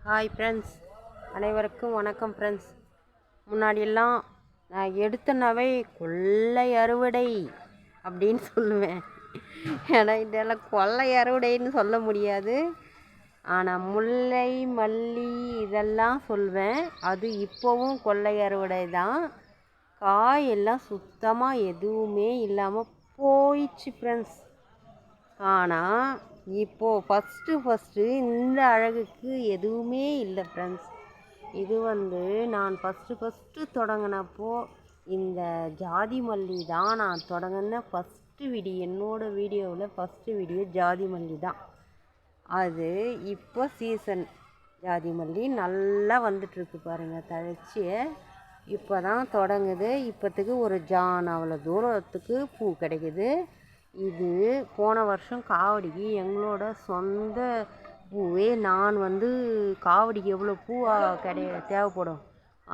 Hi friends, அனைவருக்கும் வணக்கம் friends. முன்னாடியெல்லாம் நான் எடுத்தனாவே கொள்ளை அறுவடை அப்படின்னு சொல்லுவேன். ஏன்னா இதெல்லாம் கொள்ளை அறுவடைன்னு சொல்ல முடியாது. ஆனால் முல்லை மல்லி இதெல்லாம் சொல்வேன். அது இப்போவும் கொள்ளை அறுவடை தான். காயெல்லாம் சுத்தமாக எதுவுமே இல்லாமல் போயிடுச்சு ஃப்ரெண்ட்ஸ். ஆனால் இப்போது ஃபஸ்ட்டு இந்த அழகுக்கு எதுவுமே இல்லை ஃப்ரெண்ட்ஸ். இது நான் ஃபஸ்ட்டு தொடங்கினப்போ இந்த ஜாதி மல்லி தான் நான் தொடங்கின ஃபஸ்ட்டு வீடியோ. என்னோடய வீடியோவில் ஃபஸ்ட்டு வீடியோ ஜாதி மல்லி தான். அது இப்போ சீசன் ஜாதி மல்லி நல்லா வந்துட்டுருக்கு பாருங்கள். தழைச்சி இப்போ தான் தொடங்குது. இப்போத்துக்கு ஒரு ஜான் அவ்வளோ தூரத்துக்கு பூ கிடைக்குது. இது போன வருஷம் காவடிக்கு எங்களோட சொந்த பூவே. நான் காவடிக்கு எவ்வளோ பூ தேவைப்படும்,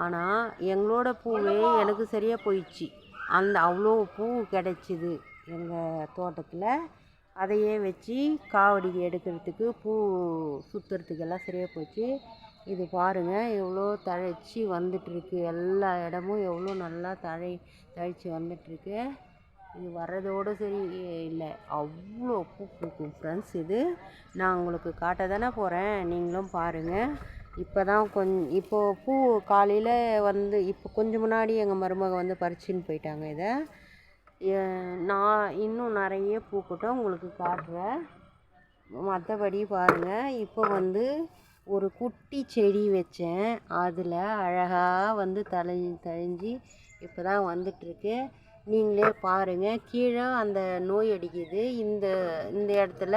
ஆனால் எங்களோட பூவே எனக்கு சரியாக போயிடுச்சு. அவ்வளோ பூ கிடைச்சிது எங்கள் தோட்டத்தில். அதையே வச்சு காவடிக்கு எடுக்கிறதுக்கு பூ சுற்றுறதுக்கெல்லாம் சரியாக போச்சு. இது பாருங்கள், எவ்வளோ தழைச்சி வந்துட்டுருக்கு. எல்லா இடமும் எவ்வளோ நல்லா தழைச்சி வந்துட்டுருக்கு. இது வர்றதோடு சரி இல்லை, அவ்வளோ பூ பூக்கும் ஃப்ரெண்ட்ஸ். இது நான் உங்களுக்கு காட்ட தானே போகிறேன், நீங்களும் பாருங்கள். இப்போது பூ காலையில் இப்போ கொஞ்சம் முன்னாடி எங்கள் மருமக பறிச்சுன்னு போயிட்டாங்க. இதை நான் இன்னும் நிறைய பூக்கட்டும் உங்களுக்கு காட்டுறேன். மற்றபடி பாருங்கள், இப்போ ஒரு குட்டி செடி வச்சேன். அதில் அழகாக தழிஞ்சு இப்போ தான் வந்துட்டுருக்கு. நீங்களே பாருங்கள். கீழே அந்த நோய் அடிக்குது. இந்த இடத்துல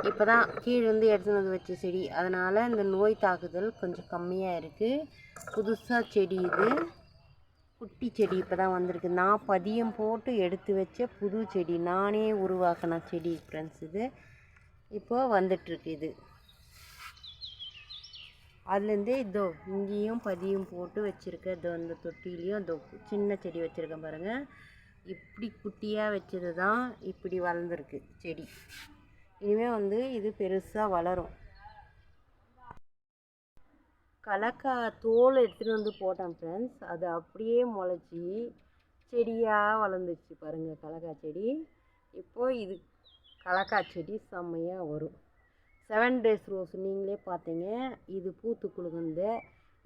இப்போ தான் கீழேருந்து எடுத்துன்னு வச்ச செடி, அதனால் இந்த நோய் தாக்குதல் கொஞ்சம் கம்மியாக இருக்குது. புதுசாக செடி, இது குட்டி செடி இப்போ தான் வந்திருக்கு. நான் பதியம் போட்டு எடுத்து வச்ச புது செடி, நானே உருவாக்கின செடி ஃப்ரெண்ட்ஸ். இது இப்போது வந்துட்டுருக்கு. இது அதுலேருந்தே இங்கேயும் பதியம் போட்டு வச்சுருக்கேன். இந்த தொட்டிலையும் சின்ன செடி வச்சுருக்கேன் பாருங்கள். இப்படி குட்டியாக வச்சது தான் இப்படி வளர்ந்துருக்கு செடி. இனிமேல் இது பெருசாக வளரும். கலக்காய் தோல் எடுத்துகிட்டு போட்டேன் ஃப்ரெண்ட்ஸ். அது அப்படியே முளைச்சி செடியாக வளர்ந்துச்சு பாருங்கள், கலக்காய் செடி. இப்போது இது கலக்காய் செடி செம்மையாக வரும். 7 days ரோஸ் நீங்களே பார்த்தீங்க, இது பூத்து குலுங்குது.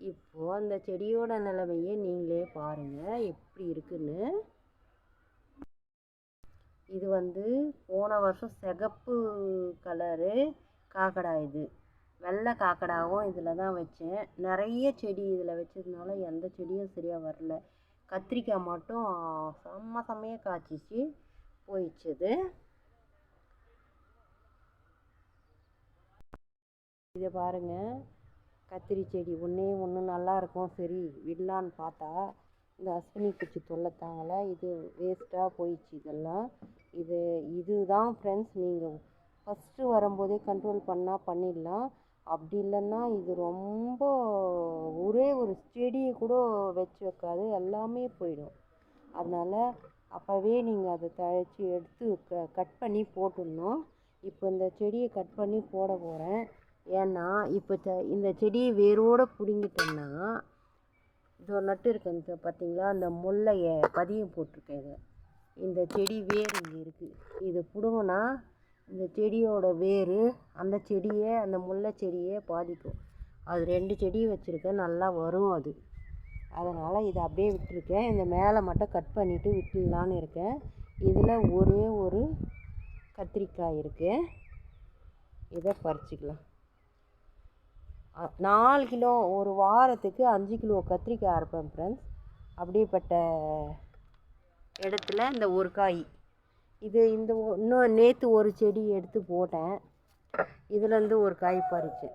இப்போது அந்த செடியோட நிலைமையை நீங்களே பாருங்கள் எப்படி இருக்குன்னு. இது போன வருஷம் சிகப்பு கலரு காக்கடா. இது வெள்ளை காக்கடாவும் இதில் தான் வச்சேன். நிறைய செடி இதில் வச்சதுனால எந்த செடியும் சரியாக வரல. கத்திரிக்காய் மட்டும் செம்மையாக காய்ச்சிச்சு போயிடுச்சு. இதை பாருங்கள், கத்திரி செடி ஒன்று நல்லாயிருக்கும், சரி விடலான்னு பார்த்தா இந்த அஸ்வினி பூச்சி தொல்லை தாங்கலை. இது வேஸ்ட்டாக போயிடுச்சு இதெல்லாம். இதுதான் ஃப்ரெண்ட்ஸ், நீங்கள் ஃபஸ்ட்டு வரும்போதே கண்ட்ரோல் பண்ணால் பண்ணிடலாம். அப்படி இல்லைன்னா இது ரொம்ப ஒரே ஒரு செடியை கூட வச்சு வைக்காது, எல்லாமே போயிடும். அதனால் அப்போவே நீங்கள் அதை தழைச்சி எடுத்து கட் பண்ணி போட்டுடணும். இப்போ இந்த செடியை கட் பண்ணி போட போகிறேன். ஏன்னா இப்போ இந்த செடியை வேரோடு பிடுங்கிட்டோம்னா, இதோ நட்டு இருக்கேன் பார்த்தீங்களா, அந்த முல்லையை பதியம் போட்டிருக்கேன். இந்த செடி வேர் இங்கே இருக்குது. இது பிடுங்கினா இந்த செடியோட வேர் அந்த முல்லை செடியை பாதிக்கும். அது 2 செடி வச்சுருக்கேன், நல்லா வரும் அது. அதனால் இதை அப்படியே விட்டுருக்கேன். இந்த மேலே மட்டும் கட் பண்ணிவிட்டு விட்டுடலான்னு இருக்கேன். இதில் ஒரே ஒரு கத்திரிக்காய் இருக்குது, இதை பறிச்சிக்கலாம். 4 கிலோ ஒரு வாரத்துக்கு 5 கிலோ கத்திரிக்காய் அரைப்பேன் ஃப்ரெண்ட்ஸ். அப்படிப்பட்ட இடத்துல இந்த ஒரு காய் இன்னும் நேற்று ஒரு செடி எடுத்து போட்டேன். இதுலேருந்து ஒரு காய் பறிச்சேன்.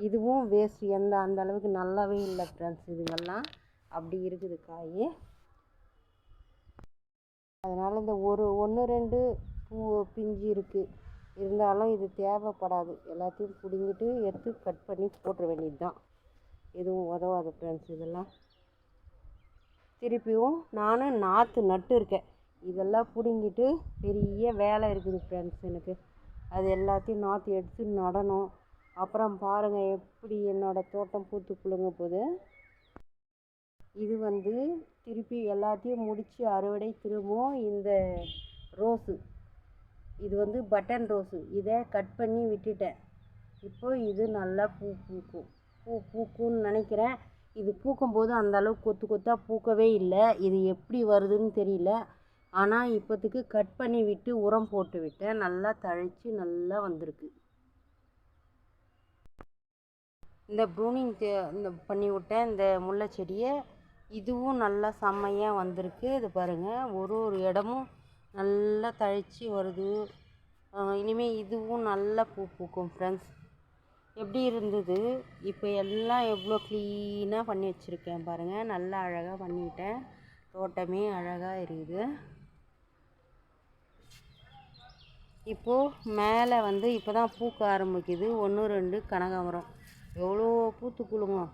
இதுவும் வேஸ்ட், அந்த அளவுக்கு நல்லாவே இல்லை ஃப்ரெண்ட்ஸ். இதுங்கெல்லாம் அப்படி இருக்குது காய். அதனால் இந்த 1-2 பூ பிஞ்சு இருக்குது. இருந்தாலும் இது தேவைப்படாது. எல்லாத்தையும் பிடுங்கிட்டு எடுத்து கட் பண்ணி போட்டுற வேண்டியது தான். எதுவும் உதவாது ஃப்ரெண்ட்ஸ். இதெல்லாம் திருப்பியும் நான் நாற்று நட்டு இருக்கேன். இதெல்லாம் பிடுங்கிட்டு பெரிய வேலை இருக்குது ஃப்ரெண்ட்ஸ் எனக்கு. அது எல்லாத்தையும் நாற்று எடுத்து நடணும். அப்புறம் பாருங்கள் எப்படி என்னோடய தோட்டம் பூத்து குலுங்க போகுது. இது வந்து திருப்பி எல்லாத்தையும் முடித்து அறுவடை திரும்பவும் இந்த ரோஸு, இது வந்து பட்டன் ரோஸு, இதை கட் பண்ணி விட்டுட்டேன். இப்போது இது நல்லா பூக்கும்னு நினைக்கிறேன். இது பூக்கும்போது அந்த அளவுக்கு கொத்து கொத்தாக பூக்கவே இல்லை. இது எப்படி வருதுன்னு தெரியல. ஆனால் இப்போத்துக்கு கட் பண்ணி விட்டு உரம் போட்டு விட்டேன். நல்லா தழைச்சி நல்லா வந்திருக்கு. இந்த ப்ரூனிங் இந்த பண்ணி விட்டேன் இந்த முல்லை செடியை. இதுவும் நல்லா செம்மையாக வந்திருக்கு. இது பாருங்கள், ஒரு இடமும் நல்லா தழைச்சி வருது. இனிமேல் இதுவும் நல்லா பூக்கும் ஃப்ரெண்ட்ஸ். எப்படி இருந்தது இப்போ எல்லாம் எவ்வளோ க்ளீனாக பண்ணி வச்சுருக்கேன் பாருங்கள். நல்லா அழகாக பண்ணிவிட்டேன். தோட்டமே அழகாக இருக்குது. இப்போது மேலே வந்து இப்போ தான் பூக்க ஆரம்பிக்குது. 1 2 கனகாமரம் எவ்வளோ பூத்து குலுங்கும்.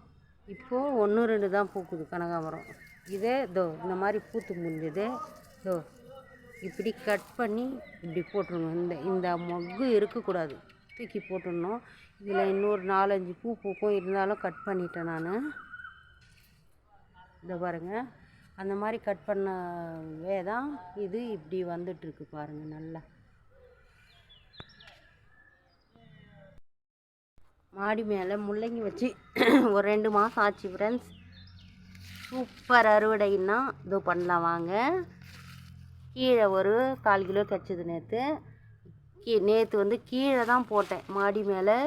இப்போது 1 2 தான் பூக்குது கனகாமரம். இதே இந்த மாதிரி பூத்து முடிஞ்சது. இப்படி கட் பண்ணி இப்படி போட்டுருணும். இந்த மொக்கு இருக்கக்கூடாது, தூக்கி போட்டுடணும். இதில் இன்னொரு 4 5 பூ பூக்கும், இருந்தாலும் கட் பண்ணிட்டேன் நான். இதை பாருங்கள், அந்த மாதிரி கட் பண்ணவே தான் இது இப்படி வந்துட்டுருக்கு பாருங்கள். நல்லா மாடி மேலே முள்ளங்கி வச்சு ஒரு 2 மாதம் ஆச்சு ஃப்ரெண்ட்ஸ். சூப்பர் அறுவடைன்னா இதோ பண்ணலாம் வாங்க. கீழே ஒரு 1/4 கிலோ கிடச்சிது நேற்று. நேற்று வந்து கீழே தான் போட்டேன், மாடி மேலே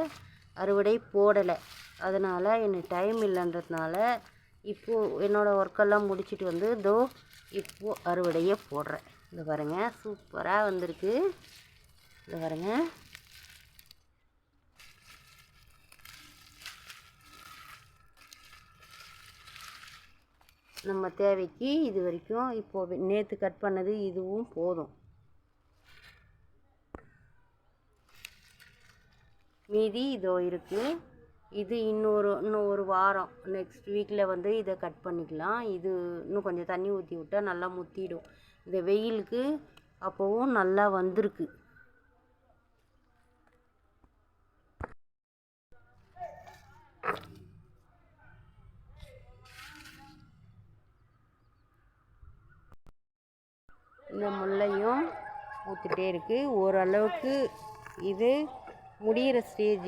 அறுவடை போடலை. அதனால் எனக்கு டைம் இல்லைன்றதுனால இப்போது என்னோடய ஒர்க்கெல்லாம் முடிச்சுட்டு வந்து இப்போது அறுவடையை போடுறேன். இந்த பாருங்கள், சூப்பராக வந்திருக்கு. இந்த பாருங்கள், நம்ம தேவைக்கு இது வரைக்கும் இப்போது நேற்று கட் பண்ணது இதுவும் போதும். மீதி இதோ இருக்குது. இது இன்னும் ஒரு வாரம், நெக்ஸ்ட் வீக்கில் வந்து இதை கட் பண்ணிக்கலாம். இது இன்னும் கொஞ்சம் தண்ணி ஊற்றி விட்டால் நல்லா முத்திடும். இந்த வெயிலுக்கு அப்போவும் நல்லா வந்திருக்கு. இந்த முல்லையும் ஊற்றிட்டே இருக்குது. ஓரளவுக்கு இது முடிகிற ஸ்டேஜ்,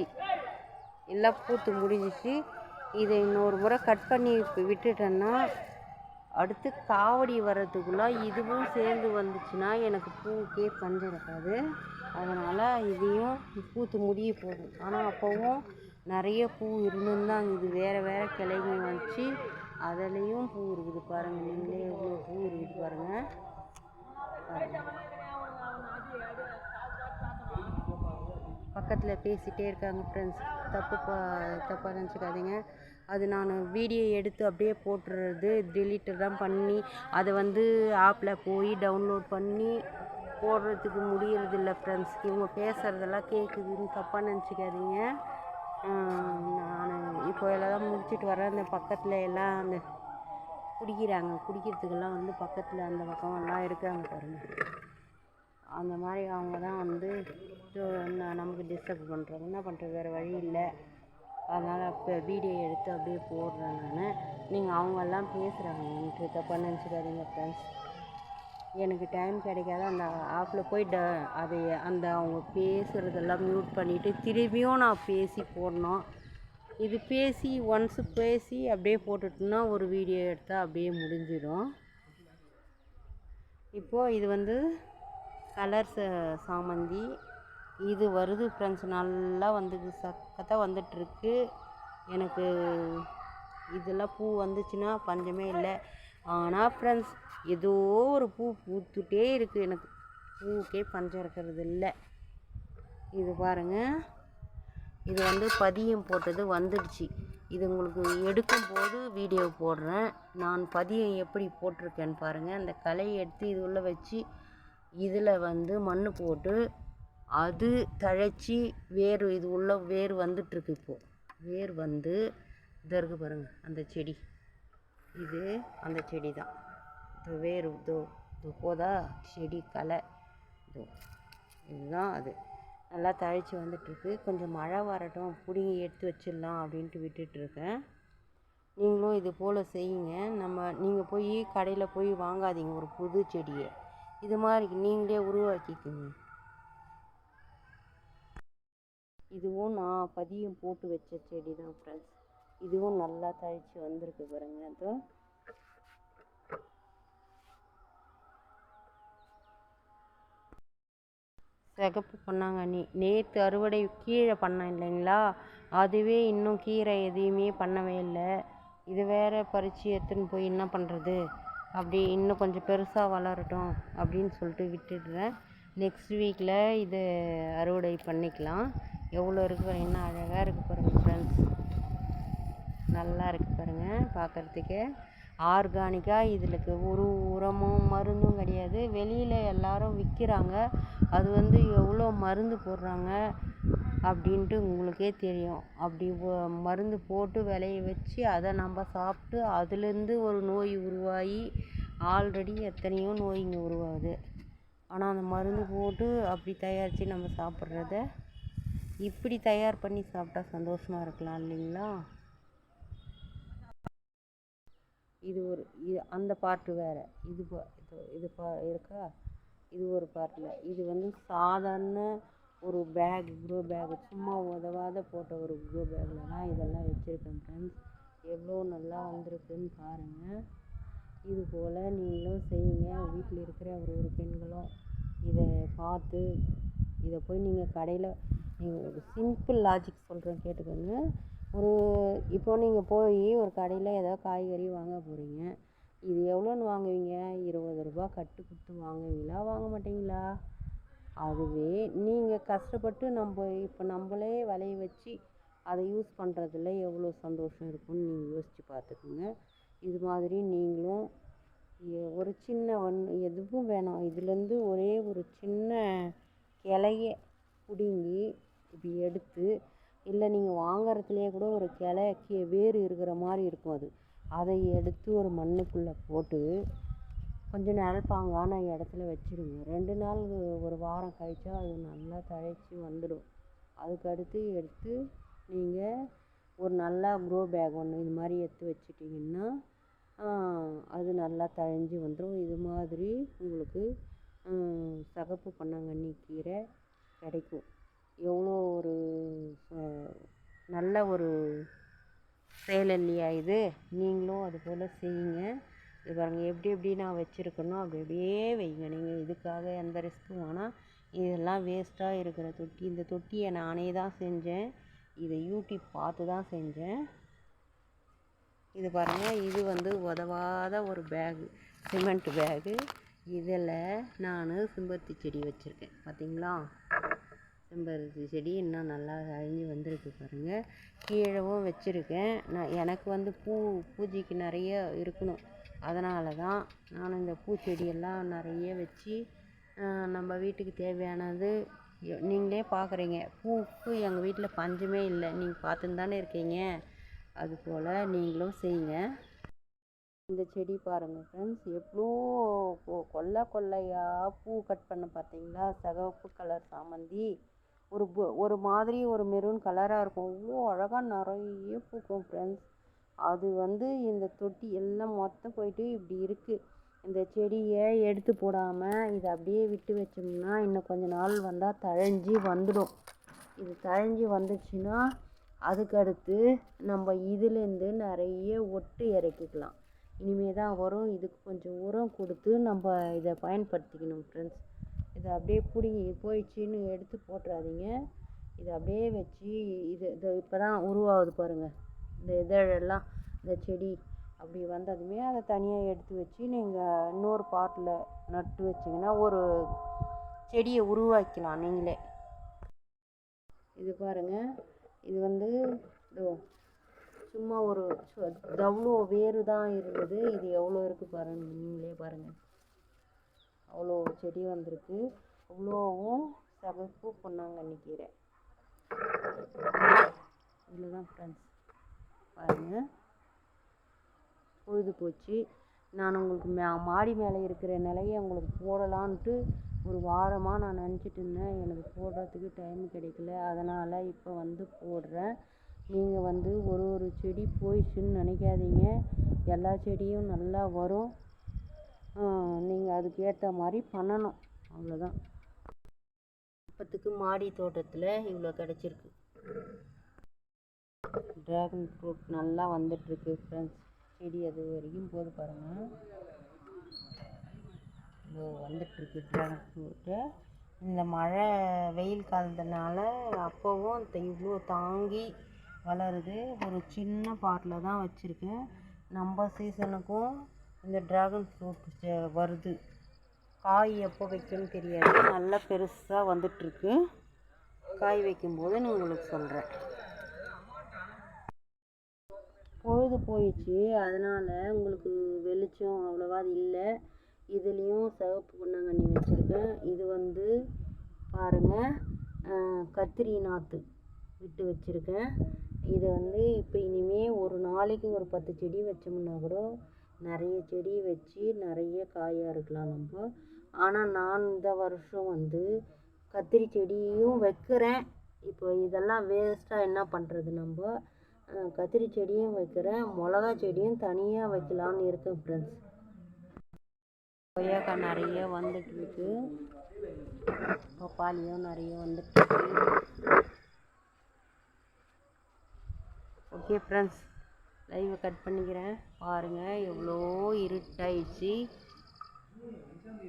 எல்லாம் பூத்து முடிஞ்சிச்சு. இதை இன்னொரு முறை கட் பண்ணி விட்டுட்டேன்னா அடுத்து காவடி வர்றதுக்குள்ளே இதுவும் சேர்ந்து வந்துச்சுன்னா எனக்கு பூவுக்கே பஞ்சம் இருக்காது. அதனால் இதையும் பூத்து முடிய போதும். ஆனால் அப்போவும் நிறைய பூ இருந்துன்னு தான் இது வேறு வேறு கிளைங்க வந்துச்சு. அதுலேயும் பூ இருக்குது பாருங்கள். நீங்களே எவ்வளோ பூ இருக்குது பாருங்கள். பக்கத்தில் பேசிகிட்டே இருக்காங்க ஃப்ரெண்ட்ஸ். தப்பாக நினச்சிக்காதீங்க. அது நான் வீடியோ எடுத்து அப்படியே போட்டுறது, டெலீட்டெல்லாம் பண்ணி அதை வந்து ஆப்பில் போய் டவுன்லோட் பண்ணி போடுறதுக்கு முடியறதில்ல ஃப்ரெண்ட்ஸ். இவங்க பேசுகிறதெல்லாம் கேட்குதுன்னு தப்பாக நினச்சிக்காதீங்க. நான் இப்போ எல்லாம் முடிச்சுட்டு வரேன். அந்த பக்கத்தில் எல்லாம் அந்த குடிக்கிறதுக்கெல்லாம் வந்து பக்கத்தில் அந்த பக்கம் எல்லாம் இருக்காங்க பாருங்கள். அந்த மாதிரி அவங்க தான் வந்து நமக்கு டிஸ்டர்ப் பண்ணுறாங்க. என்ன பண்ணுறது, வேறு வழி இல்லை. அதனால் இப்போ வீடியோ எடுத்து அப்படியே போடுறேன் நான். நீங்கள் அவங்கெல்லாம் பேசுகிறாங்க, எனக்கு தப்பாக நினச்சிக்காதீங்க ஃப்ரெண்ட்ஸ். எனக்கு டைம் கிடைக்காத அந்த ஆப்பில் போய் அதை அந்த அவங்க பேசுகிறதெல்லாம் மியூட் பண்ணிவிட்டு திரும்பியும் நான் பேசி போடணும். இது பேசி ஒன்ஸு பேசி அப்படியே போட்டுட்டோன்னா ஒரு வீடியோ எடுத்தால் அப்படியே முடிஞ்சிடும். இப்போது இது வந்து கலர் சாமந்தி இது வருது ஃப்ரெண்ட்ஸ். நல்லா வந்து சக்கத்தாக வந்துட்டுருக்கு. எனக்கு இதெல்லாம் பூ வந்துச்சுன்னா பஞ்சமே இல்லை. ஆனால் ஃப்ரெண்ட்ஸ், ஏதோ ஒரு பூ பூத்துட்டே இருக்குது. எனக்கு பூவுக்கே பஞ்சம் இருக்கிறது இல்லை. இது பாருங்கள், இது வந்து பதியம் போட்டது வந்துடுச்சு. இது உங்களுக்கு எடுக்கும்போது வீடியோ போடுறேன். நான் பதியம் எப்படி போட்டிருக்கேன்னு பாருங்கள். அந்த களையை எடுத்து இது உள்ளே வச்சு இதில் வந்து மண் போட்டு அது தழைச்சி வேர், இது உள்ள வேர் வந்துட்டுருக்கு. இப்போது வேர் வந்து இதற்கு பாருங்கள், அந்த செடி, இது அந்த செடி தான். இது வேர் போதா செடி களை, இதுதான் அது. நல்லா தழைச்சி வந்துட்டுருக்கு. கொஞ்சம் மழை வரட்டும், பிடுங்கி எடுத்து வச்சிடலாம் அப்படின்ட்டு விட்டுட்டுருக்கேன். நீங்களும் இது போல் செய்யுங்க. நீங்கள் போய் கடையில் போய் வாங்காதீங்க ஒரு புது செடியை. இது மாதிரி நீங்களே உருவாக்கிக்குங்க. இதுவும் நான் பதியம் போட்டு வச்ச செடி தான் ஃப்ரெண்ட்ஸ். இதுவும் நல்லா தழைச்சி வந்திருக்கு பாருங்க. அது சிகப்பு பொன்னாங்கண்ணி நேற்று அறுவடை கீழே பண்ணேன் இல்லைங்களா, அதுவே இன்னும் கீரை எதையுமே பண்ணவே இல்லை. இது வேற பறித்து எடுத்துன்னு போய் என்ன பண்ணுறது, அப்படி இன்னும் கொஞ்சம் பெருசாக வளரட்டும் அப்படின்னு சொல்லிட்டு விட்டுடுறேன். நெக்ஸ்ட் வீக்கில் இதை அறுவடை பண்ணிக்கலாம். எவ்வளோ இருக்குது என்ன அழகாக இருக்குது பாருங்கள் ஃப்ரெண்ட்ஸ். நல்லா இருக்குது பாருங்கள் பார்க்குறதுக்கு. ஆர்கானிக்காக இதில் ஒரு உரமும் மருந்தும் கிடையாது. வெளியில் எல்லாரும் விற்கிறாங்க, அது எவ்வளோ மருந்து போடுறாங்க அப்படின்ட்டு உங்களுக்கே தெரியும். அப்படி மருந்து போட்டு விளைய வச்சு அதை நம்ம சாப்பிட்டு அதுலேருந்து ஒரு நோய் உருவாகி ஆல்ரெடி எத்தனையோ நோய்ங்க உருவாகுது. ஆனால் அந்த மருந்து போட்டு அப்படி தயாரித்து நம்ம சாப்பிட்றத இப்படி தயார் பண்ணி சாப்பிட்டா சந்தோஷமாக இருக்கலாம் இல்லைங்களா. இது அந்த பார்ட்டு வேறு. இது இருக்கா, இது ஒரு பார்ட்டில். இது சாதாரண ஒரு க்ரோ பேக், சும்மா உதவாத போட்ட ஒரு க்ரோ பேக்கில் தான் இதெல்லாம் வச்சுருக்கேன் ஃப்ரெண்ட்ஸ். எவ்வளோ நல்லா வந்திருக்குன்னு பாருங்கள். இது போல் நீங்களும் செய்யுங்க. வீட்டில் இருக்கிற ஒரு பெண்களும் இதை பார்த்து இதை போய் நீங்கள் கடையில், நீங்கள் ஒரு சிம்பிள் லாஜிக் சொல்கிறேன் கேட்டுக்கோங்க. இப்போ நீங்கள் போய் ஒரு கடையில் ஏதோ காய்கறி வாங்க போகிறீங்க. இது எவ்வளோன்னு வாங்குவீங்க? 20 ரூபா கட்டு கொடுத்து வாங்குவீங்களா, வாங்க மாட்டிங்களா? அதுவே நீங்கள் கஷ்டப்பட்டு இப்போ நம்மளே விளைய வச்சு அதை யூஸ் பண்ணுறதுல எவ்வளோ சந்தோஷம் இருக்குன்னு நீங்கள் யோசித்து பார்த்துக்குங்க. இது மாதிரி நீங்களும் ஒரு சின்ன எதுவும் வேணாம், இதுலேருந்து ஒரே ஒரு சின்ன கிளைய பிடுங்கி இப்படி எடுத்து, இல்லை நீங்கள் வாங்குறதுலேயே கூட ஒரு வேர் இருக்கிற மாதிரி இருக்கும், அதை எடுத்து ஒரு மண்ணுக்குள்ளே போட்டு கொஞ்சம் நிழல்பாங்கான இடத்துல வச்சுருங்க. 2 நாள் ஒரு வாரம் கழிச்சா அது நல்லா தழைச்சி வந்துடும். அதுக்கடுத்து எடுத்து நீங்கள் ஒரு நல்லா க்ரோ பேக் ஒன்று இது மாதிரி எடுத்து வச்சிட்டிங்கன்னா அது நல்லா தழைஞ்சி வந்துடும். இது மாதிரி உங்களுக்கு சிகப்பு பொன்னாங்கண்ணி கீரை கிடைக்கும். எவ்வளோ ஒரு நல்ல ஒரு செயல் இல்லையா இது. நீங்களும் அது போல் செய்யுங்க. இது பாருங்கள், எப்படி நான் வச்சுருக்கணும் அப்படி அப்படியே வைங்க. நீங்கள் இதுக்காக எந்த ரிஸ்க்கும் வேணாம். இதெல்லாம் வேஸ்ட்டாக இருக்கிற தொட்டி, இந்த தொட்டியை நானே தான் செஞ்சேன். இதை யூடியூப் பார்த்து தான் செஞ்சேன். இது பாருங்கள், இது உதவாத ஒரு பேகு, சிமெண்ட் பேகு. இதில் நான் செம்பருத்தி செடி வச்சுருக்கேன் பார்த்தீங்களா. செம்பருத்தி செடி இன்னும் நல்லா அழிஞ்சு வந்திருக்கு பாருங்கள். கீழவும் வச்சுருக்கேன். எனக்கு பூஜைக்கு நிறைய இருக்கணும், அதனால தான் நான் இந்த பூச்செடியெல்லாம் நிறைய வச்சு நம்ம வீட்டுக்கு தேவையானது நீங்களே பார்க்குறீங்க. பூக்கு எங்கள் வீட்டில் பஞ்சமே இல்லை, நீங்கள் பார்த்துன்னு தானே இருக்கீங்க. அதுபோல் நீங்களும் செய்யுங்க. இந்த செடி பாருங்கள் ஃப்ரெண்ட்ஸ், எவ்வளோ கொல்லையாக பூ கட் பண்ண பார்த்தீங்களா. சிகப்பு கலர் சாமந்தி ஒரு மாதிரி ஒரு மெரூன் கலராக இருக்கும். அவ்வளோ அழகாக நிறைய பூக்கும் ஃப்ரெண்ட்ஸ். அது இந்த தொட்டி எல்லாம் மொத்தம் போயிட்டு இப்படி இருக்குது. இந்த செடியை எடுத்து போடாமல் இதை அப்படியே விட்டு வச்சோம்னா இன்னும் கொஞ்சம் நாள் வந்தால் தழைஞ்சி வந்துடும். இது தழைஞ்சி வந்துச்சுன்னா அதுக்கடுத்து நம்ம இதுலேருந்து நிறைய ஒட்டு இறக்கிக்கலாம். இனிமேல் தான் வரும். இதுக்கு கொஞ்சம் உரம் கொடுத்து நம்ம இதை பயன்படுத்திக்கணும் ஃப்ரெண்ட்ஸ். இதை அப்படியே பிடுங்கி போயிடுச்சின்னு எடுத்து போட்டுறாதீங்க. இதை அப்படியே வச்சு இது இப்போ தான் உருவாகுது பாருங்கள். இந்த இதழெல்லாம் இந்த செடி அப்படி வந்ததுமே அதை தனியாக எடுத்து வச்சு நீங்கள் இன்னொரு பாட்டில் நட்டு வச்சிங்கன்னா ஒரு செடியை உருவாக்கலாம் நீங்களே. இது பாருங்கள், இது சும்மா ஒரு அவ்வளோ வேறு தான் இருந்தது. இது எவ்வளோ இருக்குது பாருங்கள், நீங்களே பாருங்கள். அவ்வளோ செடி வந்திருக்கு. அவ்வளோவும் சிகப்பு பொன்னாங்கண்ணி கீரை. இதில் தான் ஃப்ரெண்ட்ஸ் பாருங்கள், பொழுது போச்சு. நான் உங்களுக்கு மாடி மேலே இருக்கிற நிலையை உங்களுக்கு போடலான்ட்டு ஒரு வாரமாக நான் நினச்சிட்டு இருந்தேன், எனக்கு போடுறதுக்கு டைம் கிடைக்கல. அதனால் இப்போ வந்து போடுறேன். நீங்கள் வந்து ஒரு செடி போயிடுச்சுன்னு நினைக்காதீங்க. எல்லா செடியும் நல்லா வரும். நீங்கள் அதுக்கு ஏற்ற மாதிரி பண்ணணும், அவ்வளோதான். இப்போத்துக்கு மாடி தோட்டத்தில் இவ்வளோ கிடச்சிருக்கு. ட்ராகன் ஃப்ரூட் நல்லா வந்துட்டுருக்கு ஃப்ரெண்ட்ஸ். செடி அது வரைக்கும் போது பாருங்கள், இவ்வளோ வந்துட்டுருக்கு ட்ராகன் ஃப்ரூட்டு. இந்த மழை வெயில் காலத்தினால அப்போவும் இவ்வளோ தாங்கி வளருது. ஒரு சின்ன பாட்டில் தான் வச்சுருக்கேன். நம்ம சீசனுக்கும் இந்த ட்ராகன் ஃப்ரூட் வருது. காய் எப்போ வைக்கும்னு தெரியாது, நல்லா பெருசாக வந்துட்டுருக்கு. காய் வைக்கும்போது நான் உங்களுக்கு சொல்கிறேன். பொழுது போயிடுச்சு, அதனால் உங்களுக்கு வெளிச்சம் அவ்வளோவா இல்லை. இதுலேயும் சிவப்பு பொன்னாங்கண்ணி வச்சுருக்கேன். இது வந்து பாருங்கள், கத்திரி நாற்று விட்டு வச்சுருக்கேன். இது வந்து இப்போ இனிமேல் ஒரு நாளைக்கு ஒரு 10 செடி வச்சோம்னா கூட நிறைய செடி வச்சு நிறைய காயாக இருக்கலாம் நம்ம. ஆனால் நான் இந்த வருஷம் வந்து கத்திரி செடியும் வைக்கிறேன். இப்போ இதெல்லாம் வேஸ்ட்டாக என்ன பண்ணுறது, நம்ம கத்திரி செடியும் வைக்கிறேன், மிளகா செடியும் தனியாக வைக்கலான்னு இருக்கேன் ஃப்ரெண்ட்ஸ். கொய்யாக்காய் நிறைய வந்துட்டுருக்கு, பப்பாளியும் நிறைய வந்துட்டுருக்கு. ஓகே ஃப்ரெண்ட்ஸ், லைவை கட் பண்ணிக்கிறேன். பாருங்கள் எவ்வளோ இருட்டாயிடுச்சு.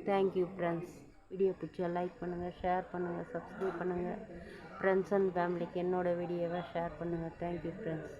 Thank you friends. வீடியோ பிடிச்சா லைக் பண்ணுங்கள், ஷேர் பண்ணுங்கள், சப்ஸ்கிரைப் பண்ணுங்கள். ஃப்ரெண்ட்ஸ் அண்ட் ஃபேமிலிக்கு என்னோடய வீடியோவை ஷேர் பண்ணுங்கள். Thank you friends.